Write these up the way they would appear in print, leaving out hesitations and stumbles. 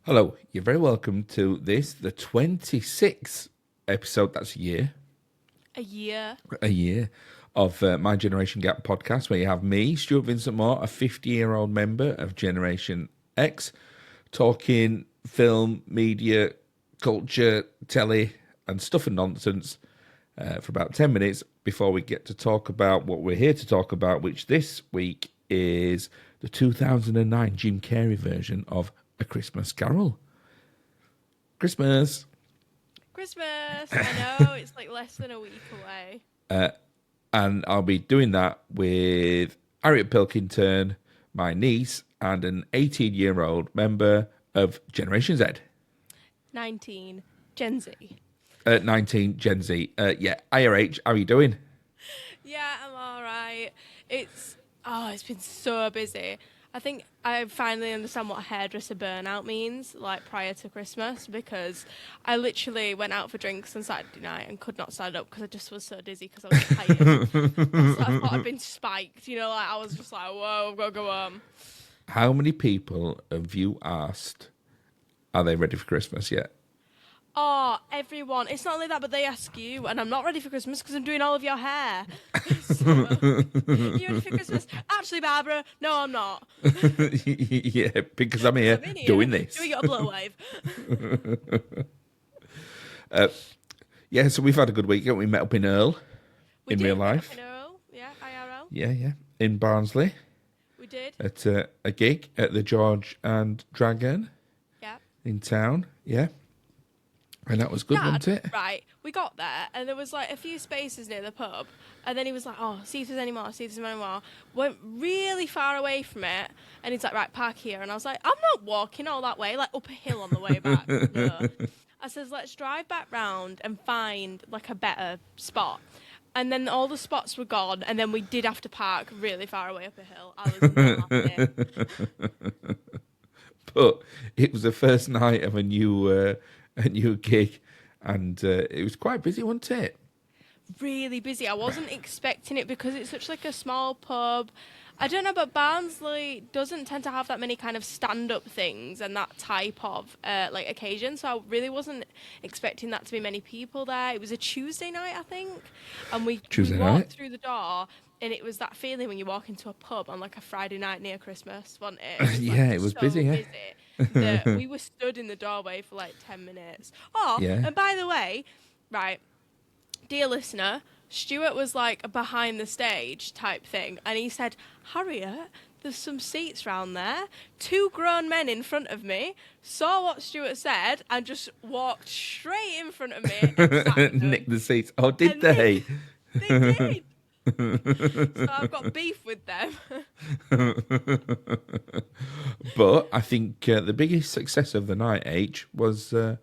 Hello, you're very welcome to this, the 26th episode, that's A year. a year of My Generation Gap podcast, where you have me, Stuart Vincent Moore, a 50-year-old member of Generation X, talking film, media, culture, telly, and stuff and nonsense for about 10 minutes before we get to talk about what we're here to talk about, which this week is the 2009 Jim Carrey version of A Christmas Carol. Christmas. I know, it's like less than a week away. And I'll be doing that with Harriet Pilkington, my niece, and an 18-year-old member of Generation Z. 19. Gen Z. 19, Gen Z. IRH, how are you doing? Yeah, I'm alright. It's been so busy. I think I finally understand what hairdresser burnout means, like prior to Christmas, because I literally went out for drinks on Saturday night and could not stand up because I just was so dizzy because I was tired. I thought I'd been spiked, I was just like, whoa, I've got to go home. How many people have you asked, are they ready for Christmas yet? Oh, everyone. It's not only that, but they ask you, and I'm not ready for Christmas because I'm doing all of your hair. So, you ready for Christmas? Actually, Barbara, no, I'm not. Yeah, because I'm here doing this. Doing a blow wave. So we've had a good week. We met up in Earl in real life. In Earl, yeah, IRL. Yeah, in Barnsley. We did. At a gig at the George and Dragon. Yeah. In town, yeah. And that was good, wasn't it? Right, we got there, and there was like a few spaces near the pub, and then he was like, oh, see if there's any more, Went really far away from it, and he's like, right, park here. And I was like, I'm not walking all that way, like up a hill on the way back. No. I says, let's drive back round and find like a better spot. And then all the spots were gone, and then we did have to park really far away up a hill. I was not happy. But it was the first night of a new gig, and it was quite busy, wasn't it? Really busy. I wasn't expecting it because it's such like a small pub. I don't know, but Barnsley doesn't tend to have that many kind of stand-up things and that type of occasion. So I really wasn't expecting that to be many people there. It was a Tuesday night, I think, and we walked through the door. And it was that feeling when you walk into a pub on like a Friday night near Christmas, wasn't it? It was busy, yeah. That we were stood in the doorway for like 10 minutes. Oh, yeah. And by the way, right, dear listener, Stuart was like a behind the stage type thing. And he said, Harriet, there's some seats round there. 2 grown men in front of me saw what Stuart said and just walked straight in front of me and nicked the seats. Oh, did they? They did. So I've got beef with them. But I think the biggest success of the night, H, was the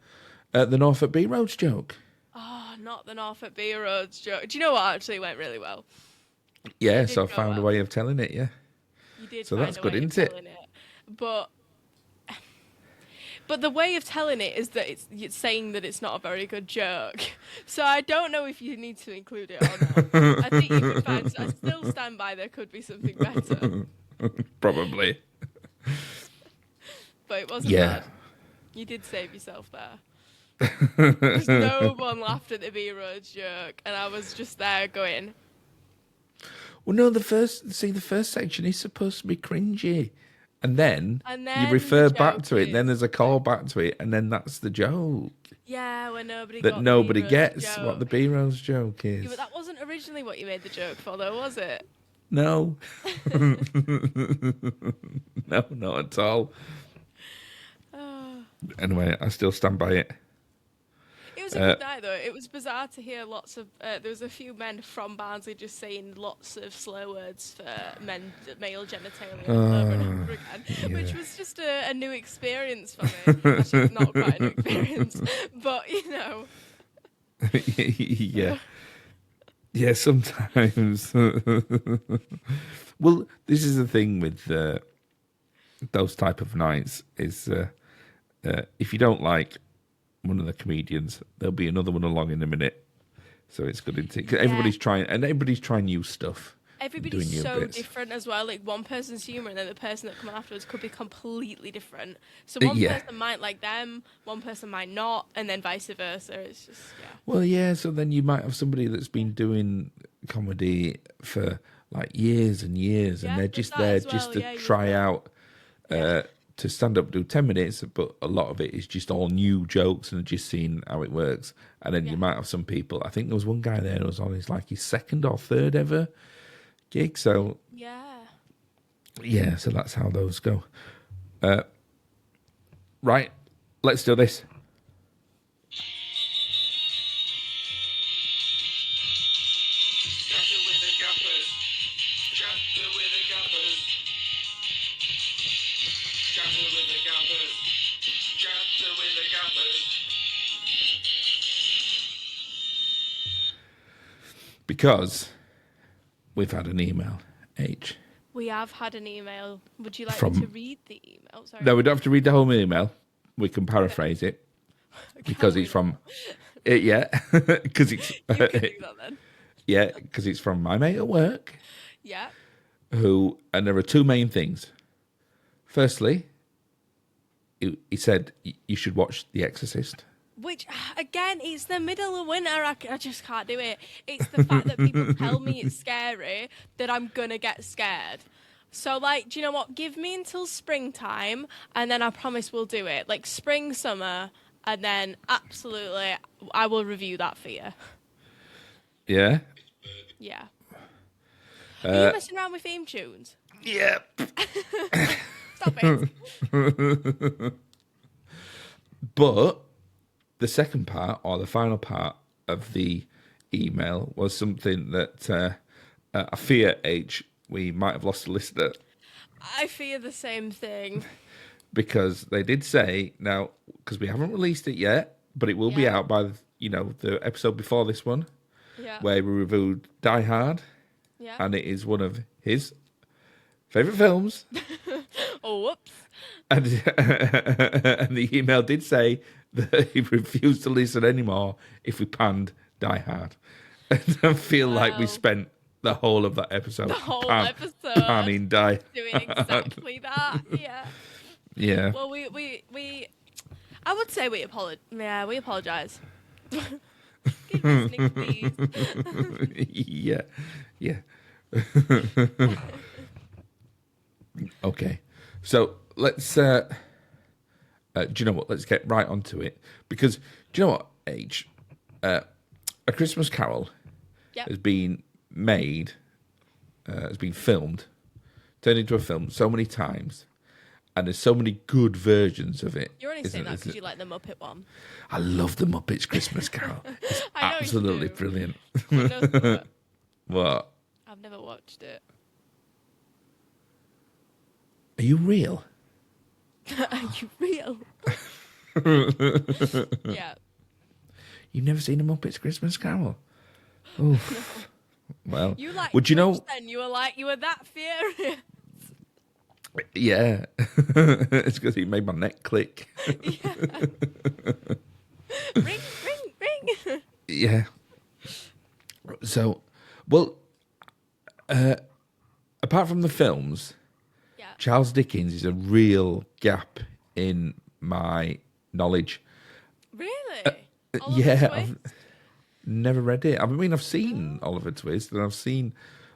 Norfolk B Roads joke. Oh, not the Norfolk B Roads joke. Do you know what actually went really well? Yeah, so I found a way of telling it, yeah. You did. So that's good, isn't it? But the way of telling it is that it's saying that it's not a very good joke. So I don't know if you need to include it or not. I think you could find. I still stand by there could be something better. Probably. But it wasn't bad. You did save yourself there. Because no one laughed at the B Roads joke, and I was just there going. Well, no, the first section is supposed to be cringy. And then you refer back to it, then there's a call back to it, and then that's the joke. Yeah, when nobody gets what the B-Rose joke is. Yeah, but that wasn't originally what you made the joke for, though, was it? No. No, not at all. Anyway, I still stand by it. It was a good night, though. It was bizarre to hear lots of... there was a few men from Barnsley just saying lots of slur words for male genitalia over and over again, which was just a new experience for me. Actually, it's not quite a new experience, but, Yeah. Yeah, sometimes. Well, this is the thing with those type of nights is if you don't like one of the comedians, there'll be another one along in a minute. So it's good, isn't it? 'Cause everybody's trying new stuff. everybody's doing your so bits. different as well. Like one person's humour and then the person that come on afterwards could be completely different. So one person might like them, one person might not, and then vice versa. It's just Well, yeah. So then you might have somebody that's been doing comedy for like years and years, and they're just there just to try out to stand up, do 10 minutes, but a lot of it is just all new jokes and just seeing how it works. And then you might have some people. I think there was one guy there who was on his second or third ever gig. So so that's how those go. Right, let's do this. Because we've had an email, H. We have had an email. Would you like me to read the email? Sorry. No, we don't have to read the whole email. We can paraphrase it because it's from because it's you can do that then. Because it's from my mate at work. Yeah. And there are two main things. Firstly, he said you should watch The Exorcist. Which, again, it's the middle of winter. I just can't do it. It's the fact that people tell me it's scary that I'm going to get scared. So, do you know what? Give me until springtime, and then I promise we'll do it. Like, spring, summer, and then absolutely, I will review that for you. Yeah? Yeah. Are you messing around with theme tunes? Yeah. Stop it. But the second part, or the final part of the email, was something that I fear, H, we might have lost a listener. I fear the same thing. Because they did say, now, because we haven't released it yet, but it will be out by, the episode before this one, where we reviewed Die Hard, and it is one of his favourite films. Oh, whoops. And the email did say that he refused to listen anymore if we panned Die Hard. And I feel like we spent the whole of that episode panning Die Hard. Doing exactly that, yeah. Yeah. Well, we I would say we apologize. Yeah, we apologise. Keep listening, please. Yeah. Okay. So let's do you know what? Let's get right onto it. Because do you know what, H? A Christmas Carol has been made, has been filmed, turned into a film so many times, and there's so many good versions of it. You're only saying that because you like the Muppet one. I love the Muppets Christmas Carol. It's absolutely brilliant. What? I've never watched it. Are you real? Are you real? Yeah. You've never seen a Muppets Christmas Carol? Oof. No. Well, you like would you know? Then you were that furious. Yeah, it's because he made my neck click. Yeah. Ring. Yeah. So, well, apart from the films, Charles Dickens is a real gap in my knowledge. Really? I've never read it. I mean, I've seen Oliver Twist, and I've seen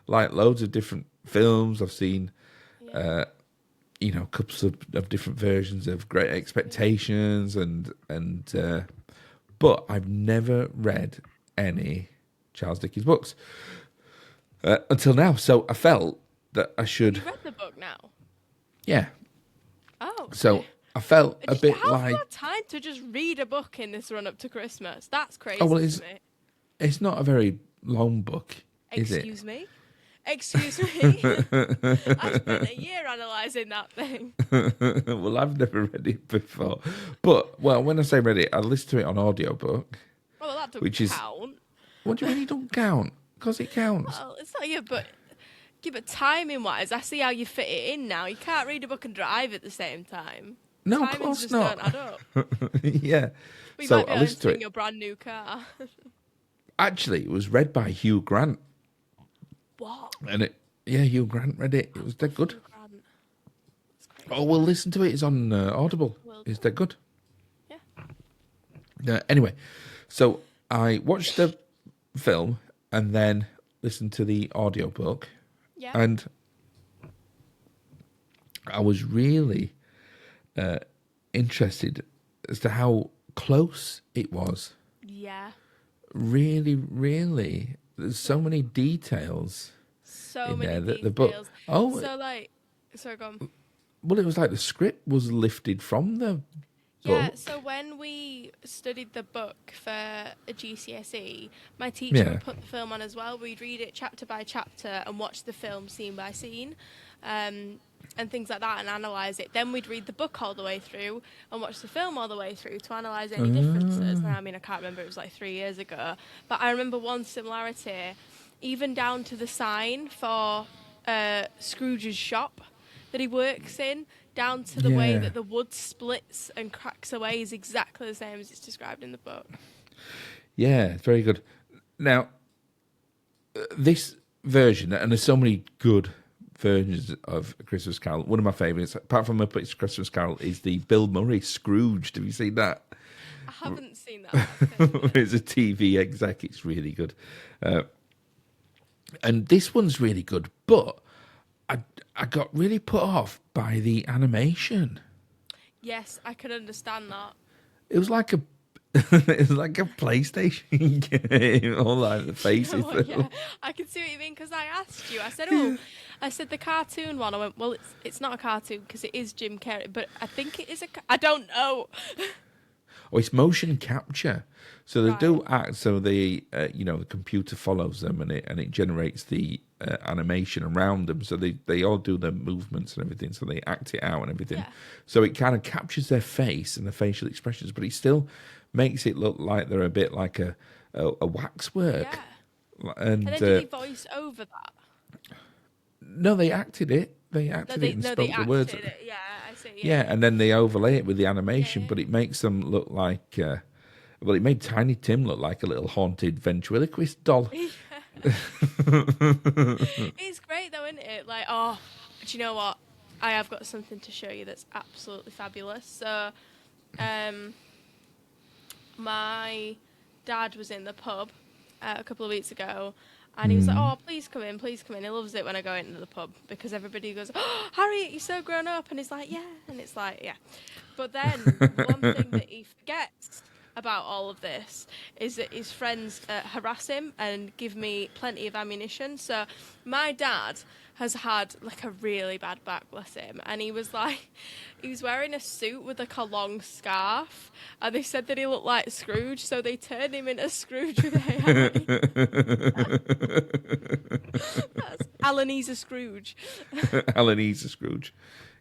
loads of different films. I've seen, couples of different versions of Great Expectations, but I've never read any Charles Dickens books until now. So I felt that I should. You read the book now? Yeah. Oh. So I felt a bit How like. have you had time to just read a book in this run up to Christmas? That's crazy. Oh well, to me. It's not a very long book, is it? Excuse me. I spent a year analysing that thing. Well, I've never read it before, but when I say read it, I listened to it on audiobook. Oh, well, that doesn't count. What do you mean it don't count? Because it counts. Well, it's not but timing wise, I see how you fit it in now. You can't read a book and drive at the same time. No, Timings of course just not. Don't add up. Yeah. We so might be I listened to it. Your brand new car. Actually, it was read by Hugh Grant. What? And Hugh Grant read it. It was dead good. Grant. That's crazy. Oh, we'll listen to it. It's on Audible. It's dead good. Yeah. Anyway, so I watched the film and then listened to the audiobook. Yeah. And I was really interested as to how close it was. Yeah. Really, really. There's so many details in Many there details. that the book. Oh, Sorry, go on. well, it was like the script was lifted from the Yeah, book. so when we studied the book for a GCSE, my teacher would put the film on as well. We'd read it chapter by chapter and watch the film scene by scene, and things like that, and analyse it. Then we'd read the book all the way through and watch the film all the way through to analyse any differences. I mean, I can't remember, it was like 3 years ago. But I remember one similarity, even down to the sign for Scrooge's shop that he works in, down to the way that the wood splits and cracks away is exactly the same as it's described in the book. Yeah, it's very good. Now, this version, and there's so many good versions of A Christmas Carol. One of my favourites, apart from Muppets Christmas Carol, is the Bill Murray Scrooged. Have you seen that? I haven't seen that. It's a TV exec. It's really good. And this one's really good, but I got really put off by the animation. Yes, I can understand that. It was like a PlayStation game, all like the faces. Yeah, I can see what you mean, because I asked you. I said the cartoon one. I went, well, it's not a cartoon because it is Jim Carrey, but I think it is I don't know. Oh, it's motion capture. So they do act. So the the computer follows them and it generates the animation around them. So they all do their movements and everything. So they act it out and everything. Yeah. So it kind of captures their face and their facial expressions, but it still makes it look like they're a bit like a waxwork. Yeah. And then did he voice over that? No, they acted it. They acted it and spoke the words. It. Yeah, I see. Yeah, and then they overlay it with the animation, but it makes them look like. It made Tiny Tim look like a little haunted ventriloquist doll. It's great though, isn't it? Like, oh, do you know what? I have got something to show you that's absolutely fabulous. So, my dad was in the pub a couple of weeks ago, and he was like, oh, please come in, please come in. He loves it when I go into the pub because everybody goes, oh, Harriet, you're so grown up. And he's like, yeah. And it's like, yeah. But then one thing that he forgets about all of this is that his friends harass him and give me plenty of ammunition. So my dad has had like a really bad back, bless him, and he was wearing a suit with like a long scarf, and they said that he looked like Scrooge, so they turned him into Scrooge with AI. That's Alan, he's a Scrooge. Alan, he's a Scrooge.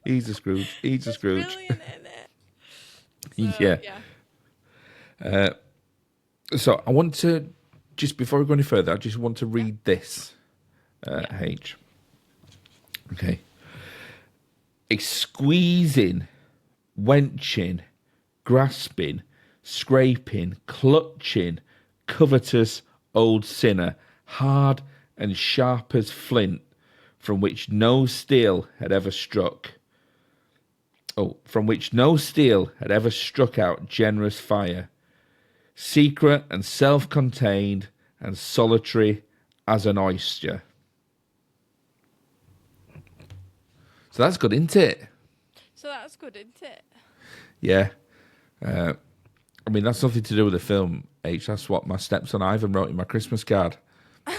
He's a Scrooge. He's a Scrooge. Brilliant, isn't it? So, yeah. So I want to, just before we go any further, I just want to read this, H. Okay. A squeezing, wenching, grasping, scraping, clutching, covetous old sinner, hard and sharp as flint, from which no steel had ever struck. Oh, from which no steel had ever struck out generous fire. Secret and self-contained and solitary as an oyster. So that's good, isn't it? Yeah. I mean, that's nothing to do with the film, H. That's what my stepson Ivan wrote in my Christmas card. I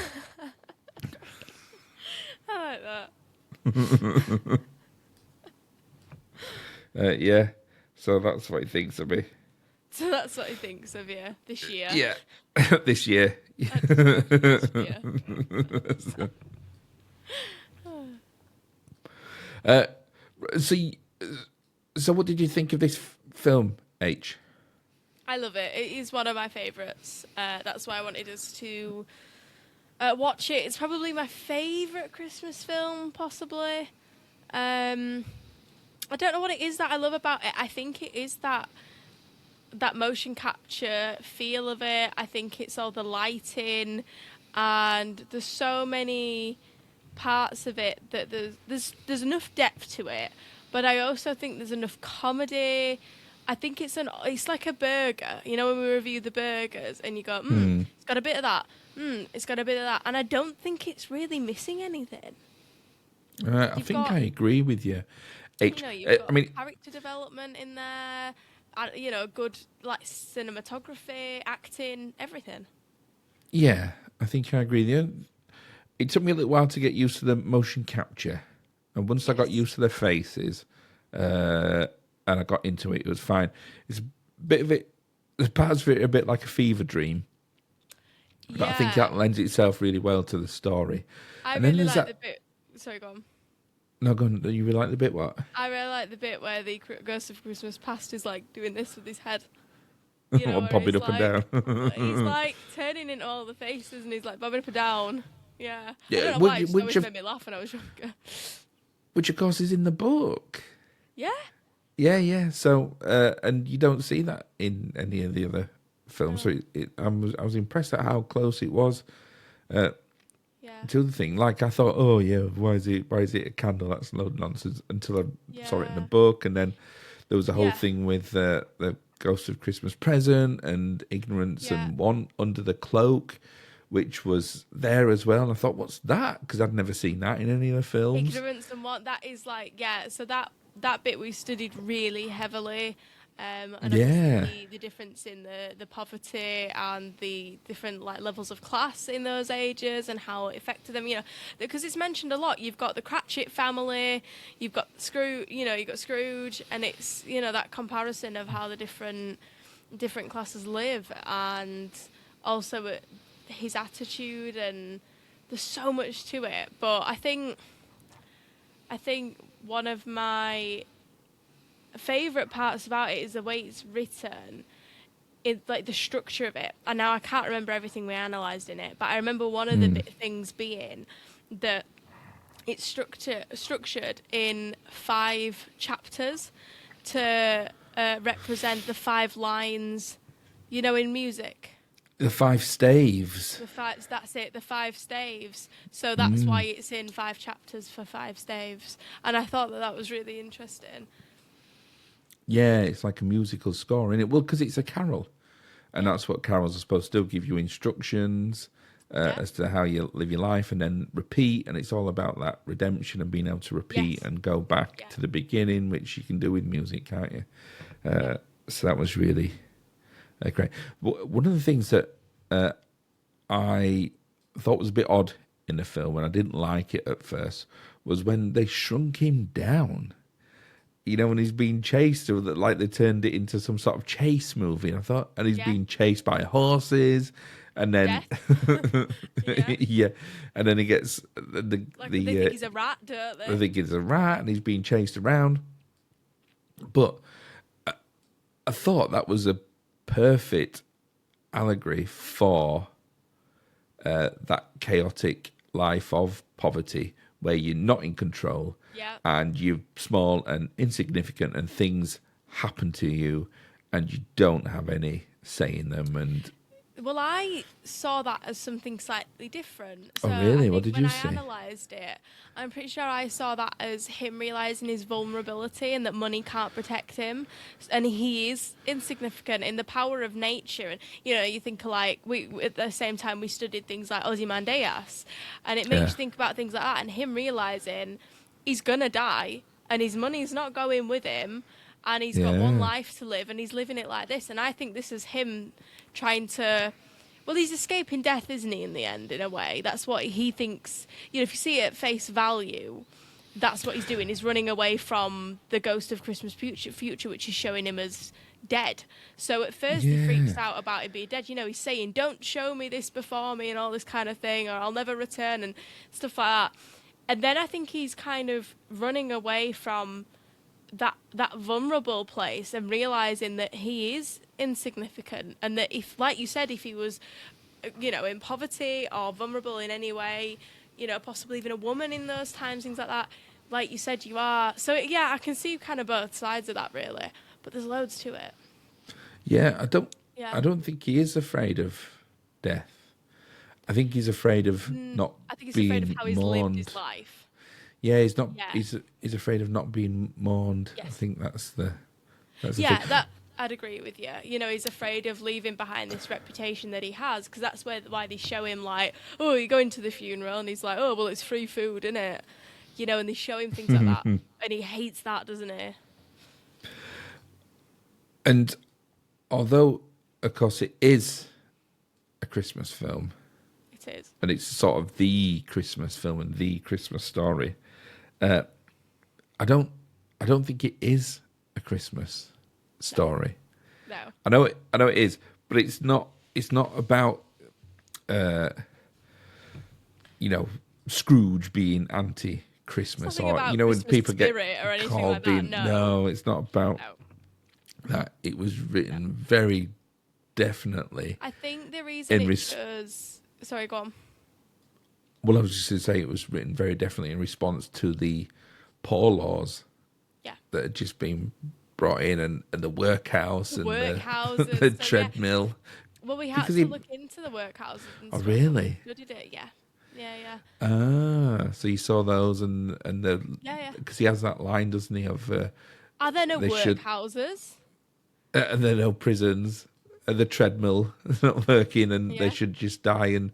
like that. Yeah. So that's what he thinks of me. So that's what he thinks of you this year. Yeah. This year. This year. So what did you think of this film, H? I love it. It is one of my favourites. That's why I wanted us to watch it. It's probably my favourite Christmas film, possibly. I don't know what it is that I love about it. I think it is that motion capture feel of it. I think it's all the lighting. and there's so many parts of it that there's enough depth to it, but I also think there's enough comedy. I think it's like a burger, you know, when we review the burgers and you go, it's got a bit of that, it's got a bit of that, and I don't think it's really missing anything. I think I agree with you. You've got character development in there, you know, good like cinematography, acting, everything. Yeah, I think I agree with you. It took me a little while to get used to the motion capture, and once I got used to their faces, and I got into it, it was fine. It's a bit of it. There's parts of it a bit like a fever dream, but I think that lends itself really well to the story. I really like the bit. Sorry, go on. No, go on. You really like the bit what? I really like the bit where the Ghost of Christmas Past is like doing this with his head. You know, bobbing up and down. He's like turning into all the faces and he's like bobbing up and down. Yeah. I don't know why, it always made me laugh when I was younger. Which of course is in the book. Yeah. Yeah. So, and you don't see that in any of the other films. So I was impressed at how close it was to the thing. Like I thought, oh yeah, why is it a candle? That's a load of nonsense. Until I saw it in the book, and then there was a whole thing with the Ghost of Christmas Present and Ignorance and One Under the Cloak, which was there as well. And I thought, what's that? Because I'd never seen that in any of the films. Ignorance and One, that is like, so that bit we studied really heavily. And obviously the difference in the poverty and the different like levels of class in those ages and how it affected them, you know, because it's mentioned a lot. You've got the Cratchit family, you've got you've got Scrooge, and it's, you know, that comparison of how the different classes live, and also his attitude, and there's so much to it. But I think one of my favourite parts about it is the way it's written, like the structure of it. And now I can't remember everything we analysed in it, but I remember one of the things being that it's structured in 5 chapters to represent the 5 lines, you know, in music. The 5 staves. That's it, the 5 staves. So that's why it's in 5 chapters for 5 staves. And I thought that was really interesting. Yeah, it's like a musical score, isn't it? Well, because it's a carol. And that's what carols are supposed to do, give you instructions as to how you live your life and then repeat. And it's all about that redemption and being able to repeat and go back to the beginning, which you can do with music, can't you? So that was really great. One of the things that I thought was a bit odd in the film, and I didn't like it at first, was when they shrunk him down. You know, when he's being chased, or that like they turned it into some sort of chase movie. And I thought, and he's being chased by horses, and then and then he gets they think he's a rat, don't they? They think he's a rat, and he's being chased around. But I thought that was a perfect allegory for that chaotic life of poverty, where you're not in control and you're small and insignificant, and things happen to you and you don't have any say in them. And well, I saw that as something slightly different. So really? What did you see? When I analysed it, I'm pretty sure I saw that as him realising his vulnerability and that money can't protect him, and he is insignificant in the power of nature. And, you know, you think like, we at the same time we studied things like Ozymandias, and it makes you think about things like that, and him realising he's gonna die and his money's not going with him, and he's got one life to live, and he's living it like this. And I think this is him trying to... Well, he's escaping death, isn't he, in the end, in a way? That's what he thinks. You know, if you see it at face value, that's what he's doing. He's running away from the Ghost of Christmas Future, which is showing him as dead. So at first he freaks out about him being dead. You know, he's saying, don't show me this before me and all this kind of thing, or I'll never return and stuff like that. And then I think he's kind of running away from that vulnerable place and realising that he is insignificant, and that if, like you said, if he was, you know, in poverty or vulnerable in any way, you know, possibly even a woman in those times, things like that, like you said, you are. So yeah, I can see kind of both sides of that, really, but there's loads to it. I don't think he is afraid of death. I think he's afraid of not I think he's being afraid of how he's lived his mourned. life. Yeah, he's not. Yeah. He's afraid of not being mourned. I Yes. think that's the thing. That I'd agree with you. You know, he's afraid of leaving behind this reputation that he has, because that's why they show him like, oh, you're going to the funeral, and he's like, oh, well, it's free food, isn't it? You know, and they show him things like that, and he hates that, doesn't he? And although, of course, it is a Christmas film, It is. and it's sort of the Christmas film and the Christmas story, I don't think it is a Christmas story. No. I know it is, but it's not about Scrooge being anti-Christmas, Something or about when Christmas people get spirit or anything called like that, in. no. It's not about No. that. It was written very definitely. I think the reason In sorry, go on. Well, I was just going to say it was written very definitely in response to the poor laws that had just been brought in, and the workhouse and workhouses, the so, treadmill. Well, we had Because to look into the workhouses and Oh, stuff. really? We studied it, yeah. Yeah. So you saw those and the Yeah. because he has that line, doesn't he? Of Are there no they should- workhouses? and there are no prisons, and the treadmill is not working, and Yeah. they should just die and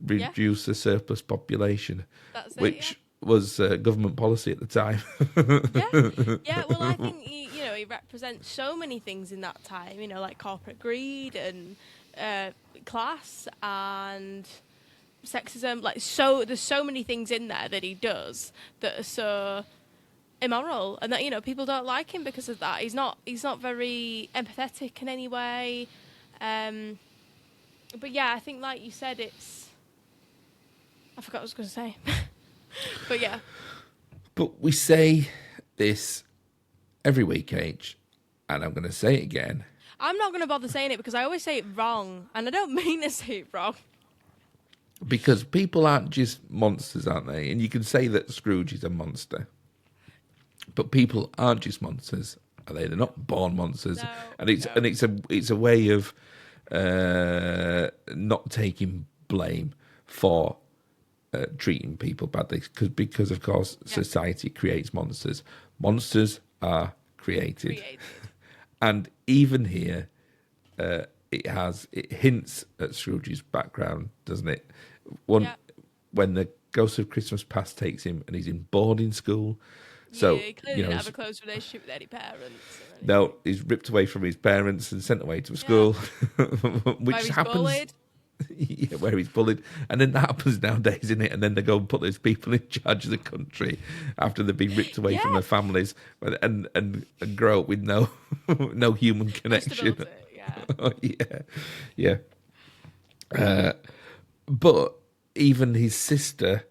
reduce the surplus population, That's which was government policy at the time. Yeah, well, I think he represents so many things in that time, like corporate greed and class and sexism. There's so many things in there that he does that are so immoral, and that people don't like him because of that. He's not very empathetic in any way. But yeah, I think like you said, I forgot what I was going to say. But yeah. But we say this every week, H, and I'm going to say it again. I'm not going to bother saying it because I always say it wrong, and I don't mean to say it wrong. Because people aren't just monsters, aren't they? And you can say that Scrooge is a monster. But people aren't just monsters, are they? They're not born monsters. No, and it's a way of not taking blame for treating people badly, because of course society creates monsters. Monsters are created. And even here, it hints at Scrooge's background, doesn't it? When the Ghost of Christmas Past takes him and he's in boarding school. So he clearly didn't have a close relationship with any parents. No, he's ripped away from his parents and sent away to a school, which happens. Bullied. Yeah, where he's bullied, and then that happens nowadays, isn't it? And then they go and put those people in charge of the country after they've been ripped away from their families, and grow up with no human connection. Oh, yeah. But even his sister,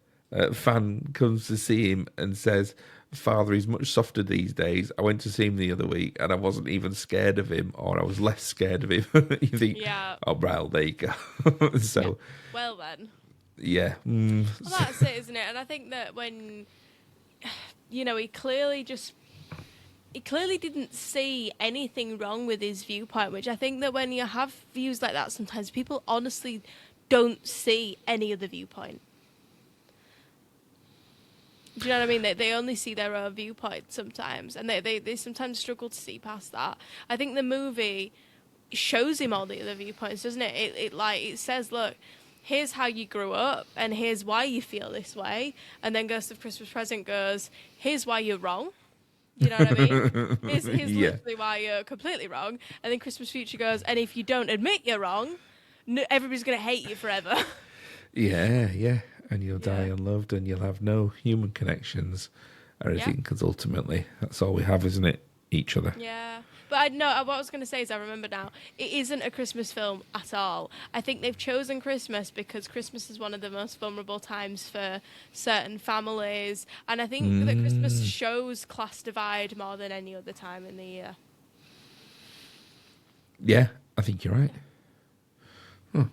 Fan, comes to see him and says, "Father, he's much softer these days. I went to see him the other week and I wasn't even scared of him, or I was less scared of him." You think, oh, well, there you go. So, well then. Yeah. Well, that's it, isn't it? And I think that when, he clearly didn't see anything wrong with his viewpoint, which I think that when you have views like that, sometimes people honestly don't see any other viewpoint. Do you know what I mean? They only see their own viewpoint sometimes, and they sometimes struggle to see past that. I think the movie shows him all the other viewpoints, doesn't it? It says, look, here's how you grew up, and here's why you feel this way. And then Ghost of Christmas Present goes, here's why you're wrong. You know what I mean? Here's literally why you're completely wrong. And then Christmas Future goes, and if you don't admit you're wrong, everybody's going to hate you forever. Yeah. And you'll die unloved, and you'll have no human connections or anything, because ultimately that's all we have, isn't it? Each other. Yeah. But what I was going to say is, I remember now, it isn't a Christmas film at all. I think they've chosen Christmas because Christmas is one of the most vulnerable times for certain families. And I think that Christmas shows class divide more than any other time in the year. Yeah, I think you're right. So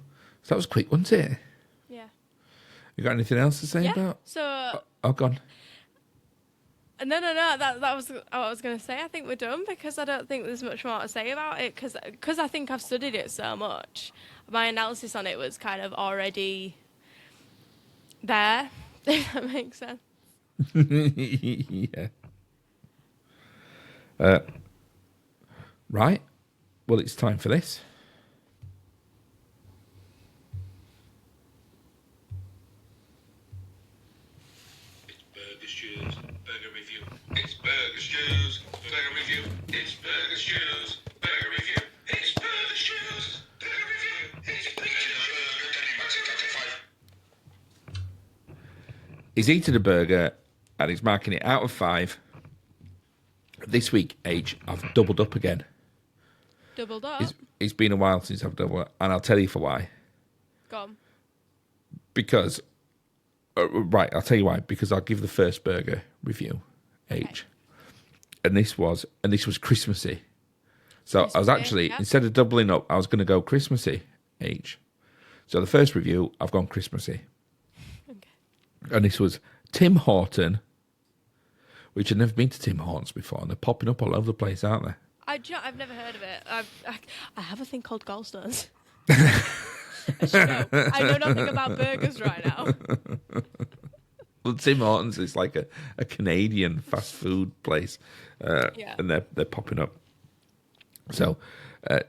that was quick, wasn't it? Yeah. You got anything else to say about? So. Oh, gone. No. That was what I was going to say. I think we're done because I don't think there's much more to say about it because I think I've studied it so much. My analysis on it was kind of already There. If that makes sense. Yeah. Right. Well, it's time for this. It's Burger Stews, Burger Review. It's Burger Stews, Burger Review. It's Burger Stews, Burger Review. It's Burger Stews, Burger Review. It's Burger Stews. He's eaten a burger and he's marking it out of 5. This week, H, I've doubled up again. Doubled up. It's been a while since I've doubled up, and I'll tell you for why. Go on. Because, right, I'll tell you why. Because I'll give the first burger review, H. Okay. And this was Christmassy. So I was Christmassy, actually, yeah. instead of doubling up, I was going to go Christmassy, H. So the first review, I've gone Christmassy. Okay. And this was Tim Horton, which I've never been to Tim Hortons before, and they're popping up all over the place, aren't they? I've never heard of it. I have a thing called gallstones. I know nothing about burgers right now. Well, Tim Hortons is like a Canadian fast food place, Yeah. and they're popping up. So,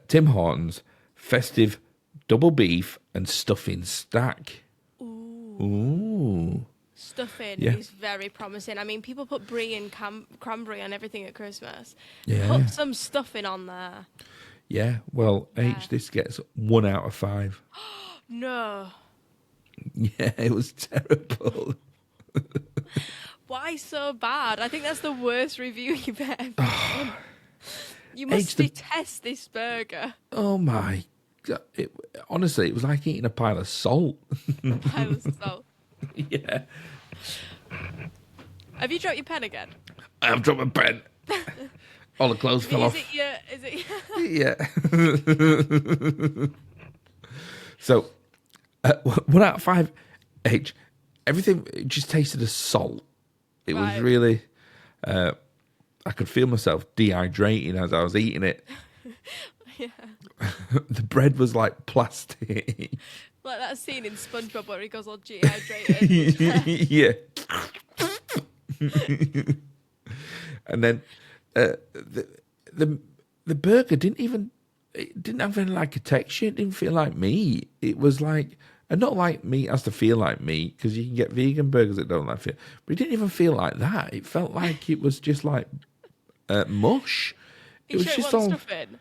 Tim Hortons festive double beef and stuffing stack. Ooh. Stuffing Yeah. is very promising. I mean, people put brie and cranberry on everything at Christmas. Yeah. Put some stuffing on there. Yeah. Well, Yeah. H, this gets 1 out of 5. No. Yeah, it was terrible. Why so bad? I think that's the worst review you've ever done. You must the- detest this burger. Oh my God. Honestly, it was like eating a pile of salt. Pile of salt. Yeah. Have you dropped your pen again? I've dropped my pen. All the clothes fell off. Is it Yeah. So, 1 out of 5, H. Everything it just tasted of salt. It was Right. really. I could feel myself dehydrating as I was eating it. Yeah. The bread was like plastic. Like that scene in SpongeBob where he goes all dehydrated. Yeah. And then the burger didn't have any like a texture. It didn't feel like meat. It was like, and not like meat has to feel like meat, because you can get vegan burgers that don't like feel. But it didn't even feel like that. It felt like it was just like mush. It was just all. Stuffing.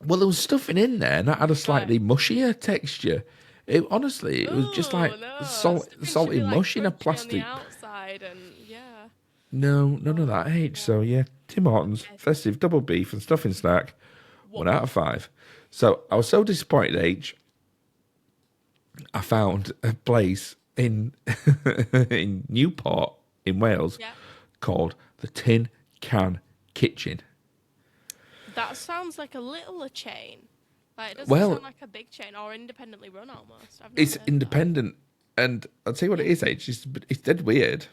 Well, there was stuffing in there, and that had a slightly mushier texture. It honestly, it was just like Stuffing should salty be, like, mush in a crunchy plastic. on the outside, and yeah. No, none of that, H. So yeah, Tim Hortons festive double beef and stuffing snack, 1 out of 5. So I was so disappointed, H. I found a place in in Newport in Wales Yeah. called the Tin Can Kitchen. That sounds like a little chain. Like, it doesn't Well- sound like a big chain or independently run almost. I've never It's heard of that. independent, and I'll tell you what it is, H. It's dead weird.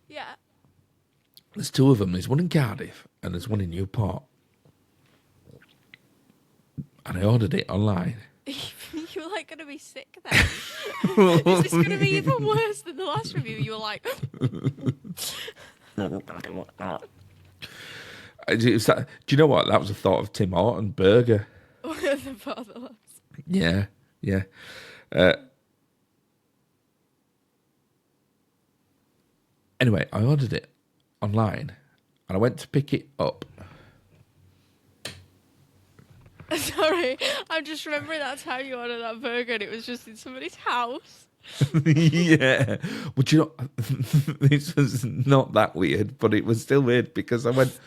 Yeah. There's 2 of them. There's one in Cardiff and there's one in Newport. And I ordered it online. You were like going to be sick then. Is this going to be even worse than the last review? You were like, Do you know what? That was a thought of Tim Horton burger. the fatherless. Yeah, yeah. Anyway, I ordered it online and I went to pick it up. Sorry, I'm just remembering that's how you ordered that burger and it was just in somebody's house. Yeah. But you know, this was not that weird, but it was still weird because I went,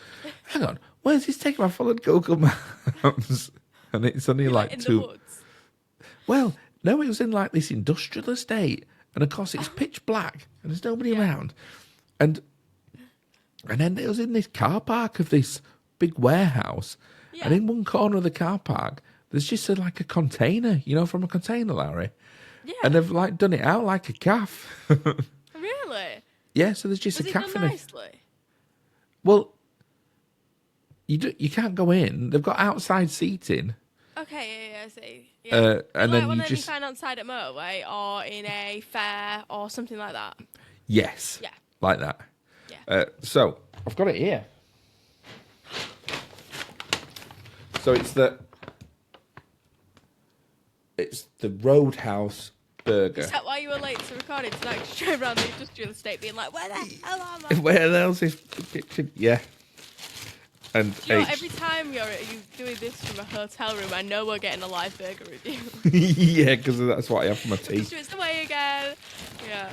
hang on, where's this taking? I followed Google Maps and it's only like in 2. the woods. Well, no, it was in like this industrial estate, and of course it's pitch black and there's nobody around, and then it was in this car park of this big warehouse, and in one corner of the car park there's just like a container, you know, from a container lorry, Yeah. and they've like done it out like a calf. Really? Yeah, so there's just Was a it calf done in it. nicely? Well, you can't go in. They've got outside seating. Okay, yeah, I see. And like then one you that you just find outside at motorway or in a fair or something like that. yes, Yeah. like that. Yeah. So I've got it here. So it's the Roadhouse burger. Is that why you were late to recording tonight? Just drove around the industrial estate being like, where the hell am I? Where else is the kitchen? Yeah. And You know, every time you doing this from a hotel room, I know we're getting a live burger review. yeah, because that's what I have for my tea. Stuart's away again. Yeah.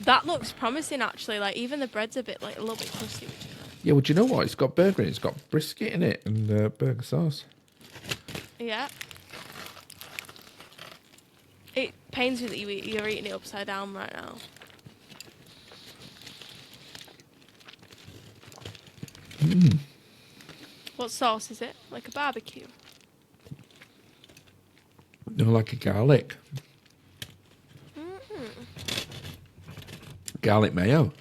That looks promising, actually. Like, even the bread's a little bit crusty. Yeah, well, do you know what? It's got burger in it. It's got brisket in it and burger sauce. Yeah. It pains me that you're eating it upside down right now. What sauce is it? Like a barbecue? No, like a garlic. Garlic mayo.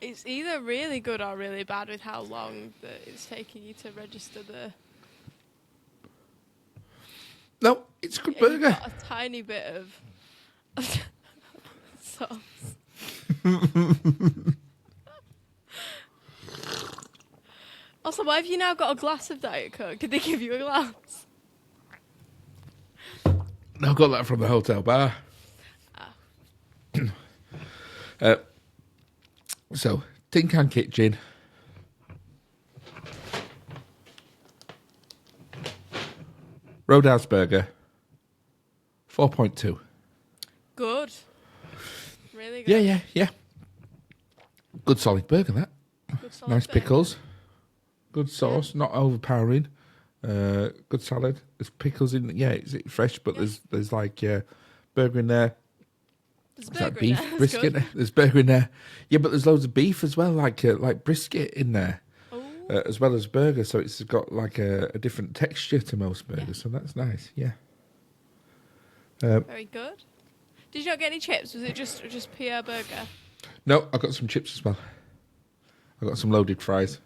It's either really good or really bad with how long that it's taking you to register the... No, it's a good Yeah, you've burger. got a tiny bit of sauce. Also, why have you now got a glass of Diet Coke? Did they give you a glass? I got that from the hotel bar. So, tin can kitchen. Roadhouse burger. 4.2. Good. Really good. Yeah. Good solid burger, that. Good solid Nice burger. pickles. Good sauce, not overpowering. Good salad. There's pickles in. Yeah, it's fresh, but there's like burger in there. There's Is that burger in beef there, that's brisket? good. There's burger in there. Yeah, but there's loads of beef as well, like brisket in there, Ooh. as well as burger. So it's got like a different texture to most burgers. Yeah. So that's nice. Yeah. Very good. Did you not get any chips? Was it just pure burger? No, I got some chips as well. I got some loaded fries.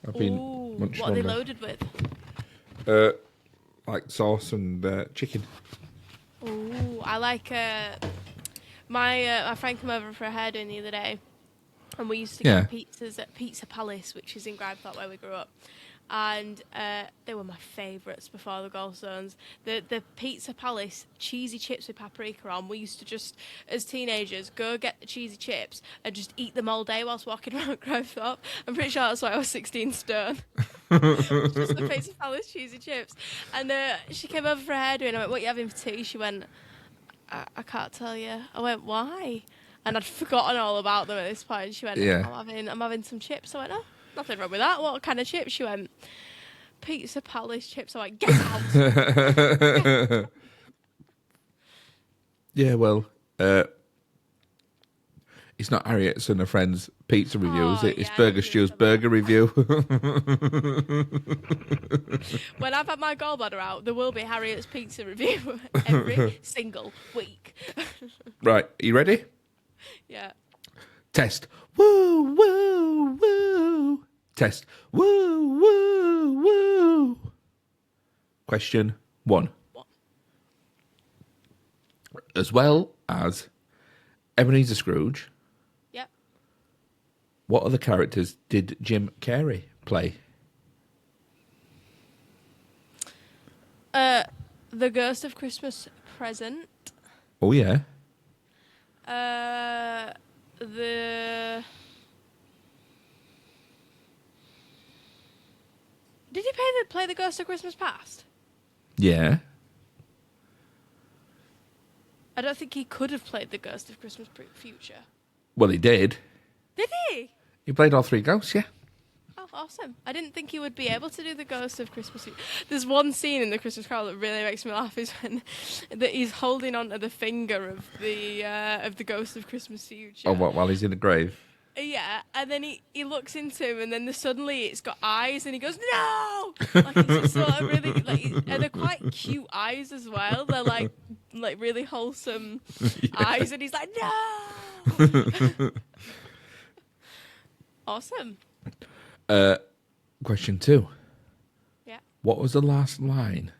I've been Ooh, munching what are they on them. loaded with? Like sauce and chicken. Ooh, I like my friend came over for a hairdo the other day, and we used to get pizzas at Pizza Palace, which is in Grimethorpe where we grew up, and they were my favourites before the Gallstones. The Pizza Palace cheesy chips with paprika on. We used to just, as teenagers, go get the cheesy chips and just eat them all day whilst walking around Grimethorpe. I'm pretty sure that's why I was 16 stone. Just the Pizza Palace cheesy chips. And she came over for a hairdo, and I went, "What are you having for tea?" She went, I can't tell you. I went, "Why?" And I'd forgotten all about them at this point. She went, Yeah. I'm having some chips. I went, "Oh, nothing wrong with that. What kind of chips?" She went, "Pizza Palace chips." I went, "Get out." Yeah, well, it's not Harriet's and her friend's pizza review, is it? It's yeah, Burger I Stew's knew burger review. When I've had my gallbladder out, there will be Harriet's pizza review every single week. Right, are you ready? Yeah. Test. Woo, woo, woo. Test. Woo, woo, woo. Question 1. What? As well as Ebenezer Scrooge, Yep. what other characters did Jim Carrey play? The Ghost of Christmas Present. Oh, yeah. Did he play the Ghost of Christmas Past? Yeah. I don't think he could have played the Ghost of Christmas Future. Well, he did. Did he? He played all 3 ghosts, yeah. Oh, awesome. I didn't think he would be able to do the Ghost of Christmas Future. There's one scene in the Christmas Carol that really makes me laugh, is when that he's holding onto the finger of the Ghost of Christmas Future. Oh, what, while he's in the grave? Yeah, and then he looks into him, and then suddenly it's got eyes, and he goes, "No!" Like it's just sort of really and they're quite cute eyes as well. They're like really wholesome eyes, and he's like, "No!" Awesome. Question 2. Yeah. What was the last line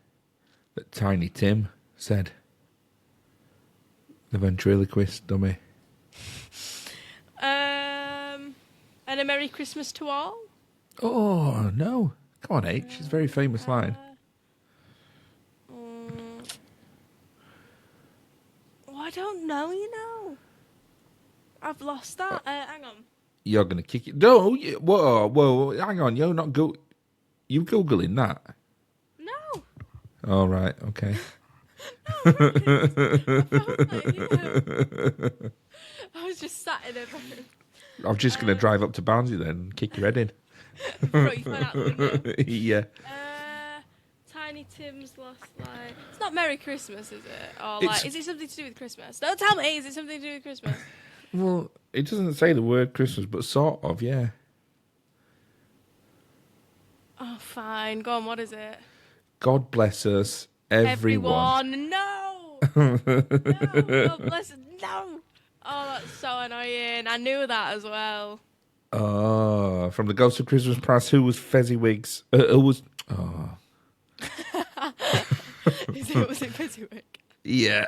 that Tiny Tim said? The ventriloquist dummy. And a Merry Christmas to all. Oh, no. Come on, H. It's a very famous line. Oh, I don't know, you know. I've lost that. Hang on. You're going to kick it. No, whoa, hang on. You're not You Googling that? No. All right, okay. I found that, yeah. I was just sat in a room. I'm just going to drive up to Barnsley then and kick your head in. Throw your phone out the window. Yeah. Tiny Tim's last line. It's not Merry Christmas, is it? Or like, is it something to do with Christmas? Don't tell me. Is it something to do with Christmas? Well, it doesn't say the word Christmas, but sort of, yeah. Oh, fine. Go on. What is it? God bless us, everyone. No. No. God bless us. No. Oh, that's so annoying. I knew that as well. Oh, from the Ghost of Christmas Past, who was Fezziwigs? Who was... Oh. Was it Fezziwig? Yeah.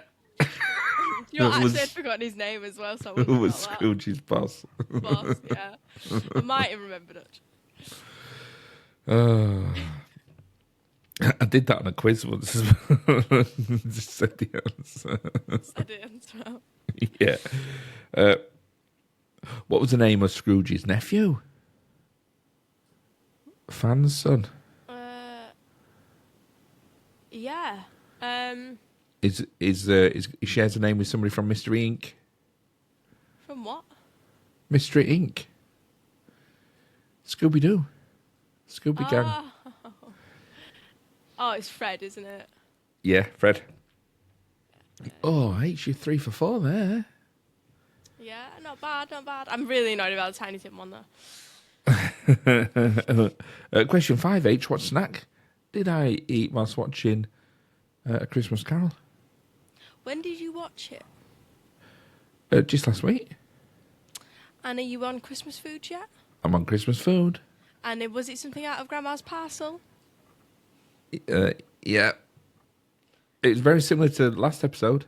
You know, actually, I'd forgotten his name as well. So Who was Scrooge's boss? Boss, yeah. I might have remembered it. I did that on a quiz once. Just said the answer. Said it as well. Yeah. What was the name of Scrooge's nephew? Fan's son. Yeah. He shares a name with somebody from Mystery Inc. From what? Mystery Inc. Scooby Doo. Scooby Gang. Oh, it's Fred, isn't it? Yeah, Fred. Oh, H, you're 3 for 4 there. Yeah, not bad, not bad. I'm really annoyed about the Tiny Tim one though. Question 5, H. What snack did I eat whilst watching A Christmas Carol? When did you watch it? Just last week. And are you on Christmas food yet? I'm on Christmas food. And was it something out of Grandma's parcel? Yeah. It was very similar to last episode.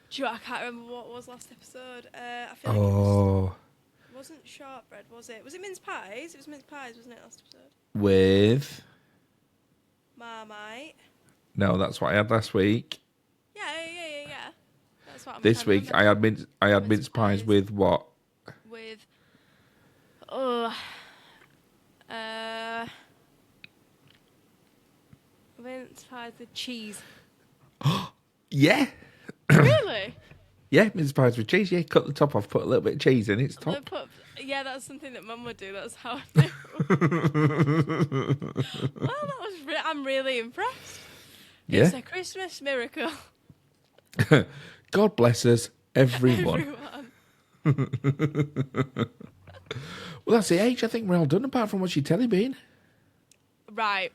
Do you know, I can't remember what was last episode. I feel like it wasn't shortbread, was it? Was it mince pies? It was mince pies, wasn't it, last episode? With... Marmite. No, that's what I had last week. Yeah. That's what I'm This week I had mince pies with what? With mince pies with cheese. Yeah. Really? Yeah, mince pies with cheese. Yeah, cut the top off, put a little bit of cheese in. It's top. Yeah, that's something that Mum would do. That's how I do. Well, that was. I'm really impressed. Yeah. It's a Christmas miracle. God bless us, everyone. Well, that's the age. I think we're all done, apart from what's your telly been. Right.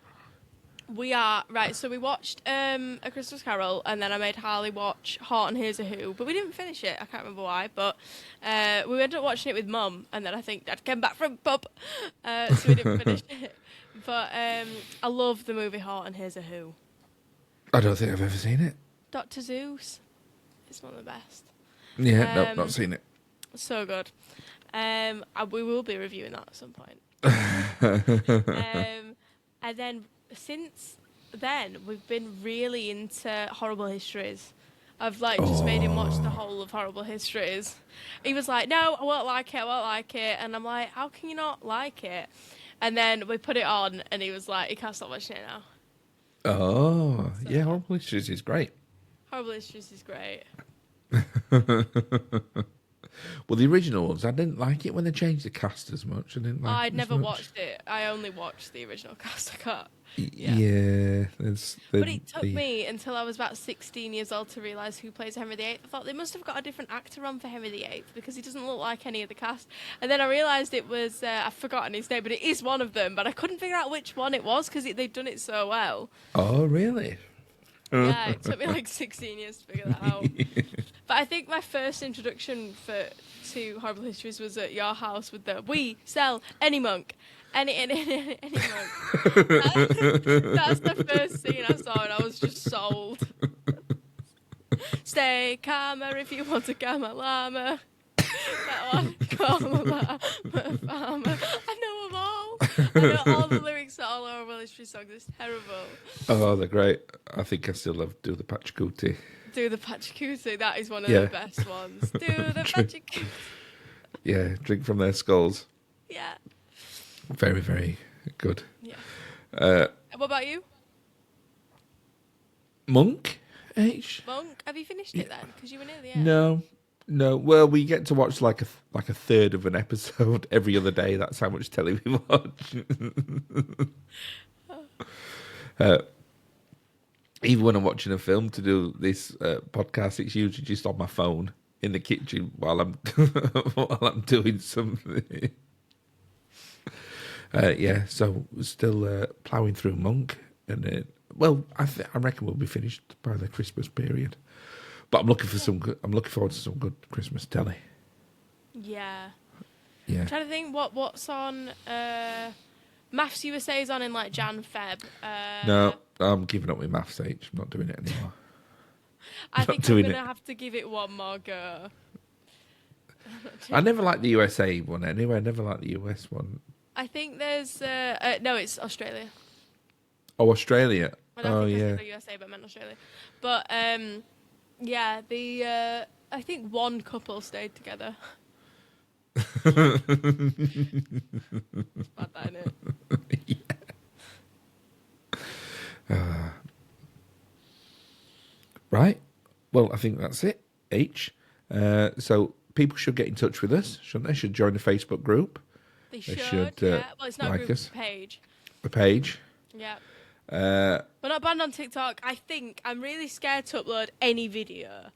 We are. Right, so we watched A Christmas Carol, and then I made Harley watch Heart and Here's a Who, but we didn't finish it. I can't remember why, but we ended up watching it with Mum, and then I think Dad came back from pub, so we didn't finish it. But I love the movie Heart and Here's a Who. I don't think I've ever seen it. Dr. Zeus. It's one of the best. Yeah, nope, not seen it. So good. We will be reviewing that at some point. And then since then, we've been really into Horrible Histories. I've just made him watch the whole of Horrible Histories. He was like, "No, I won't like it," and I'm like, "How can you not like it?" And then we put it on, and he was like, he can't stop watching it now. Oh, so, yeah, Horrible Histories is great. Horrible Histories is great. Well, the original ones, I didn't like it when they changed the cast as much. I didn't like I'd it as never much. watched it. I only watched the original cast. I can't. Yeah. But it took me until I was about 16 years old to realise who plays Henry VIII. I thought they must have got a different actor on for Henry VIII because he doesn't look like any of the cast. And then I realised it was, I've forgotten his name, but it is one of them. But I couldn't figure out which one it was because they'd done it so well. Oh, really? Yeah, it took me like 16 years to figure that out. But I think my first introduction to Horrible Histories was at your house with the "We sell any monk." Any monk. That's the first scene I saw, and I was just sold. Stay calmer if you want to gamma llama. That one, call a llama farmer. I know them all. I know all the lyrics to all Horrible History songs. It's terrible. Oh, they're great. I think I still love Do the Patchcootie. Do the Patchcootie. That is one of the best ones. Do the Patchcootie. Yeah, drink from their skulls. Yeah. Very, very good. Yeah. What about you? Monk? H? Monk? Have you finished it then? Because you were near the end. No. Well, we get to watch like a third of an episode every other day. That's how much telly we watch. Even when I'm watching a film to do this podcast, it's usually just on my phone in the kitchen while I'm doing something. So we're still ploughing through Monk, and I reckon we'll be finished by the Christmas period. But I'm looking forward to some good Christmas telly. Yeah. Yeah. I'm trying to think what's on. Maths USA is on in like Jan, Feb. No, I'm giving up with Maths H. I'm not doing it anymore. I think I'm gonna have to give it one more go. I never liked the USA one anyway. I never liked the US one. I think there's no, it's Australia. Oh, Australia. I don't think I said USA, but I meant Australia. But I think one couple stayed together. Bad, that, innit? Yeah. Right. Well, I think that's it. H. So people should get in touch with us, shouldn't they? Should join the Facebook group. They should. Yeah. Well, it's not like a group, us. it's a page. A page. Yeah. We're not banned on TikTok. I think I'm really scared to upload any video.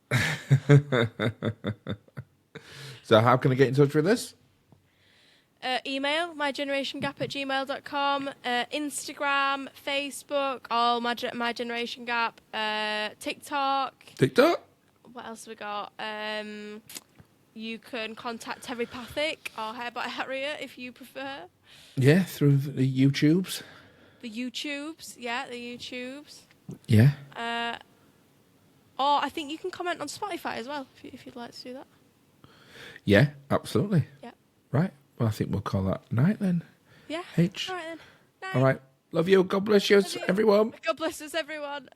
So how can I get in touch with us? Email mygenerationgap@gmail.com, Instagram, Facebook, all my Generation Gap, TikTok. What else have we got? You can contact Telepathic or Hair by Harriet if you prefer. Yeah, through the YouTubes. The YouTubes. Yeah. Or I think you can comment on Spotify as well if you'd like to do that. Yeah, absolutely. Yeah. Right. Well, I think we'll call that night then. Yeah. H. All right then. Night. All right. Love you. God bless you, everyone. God bless us, everyone.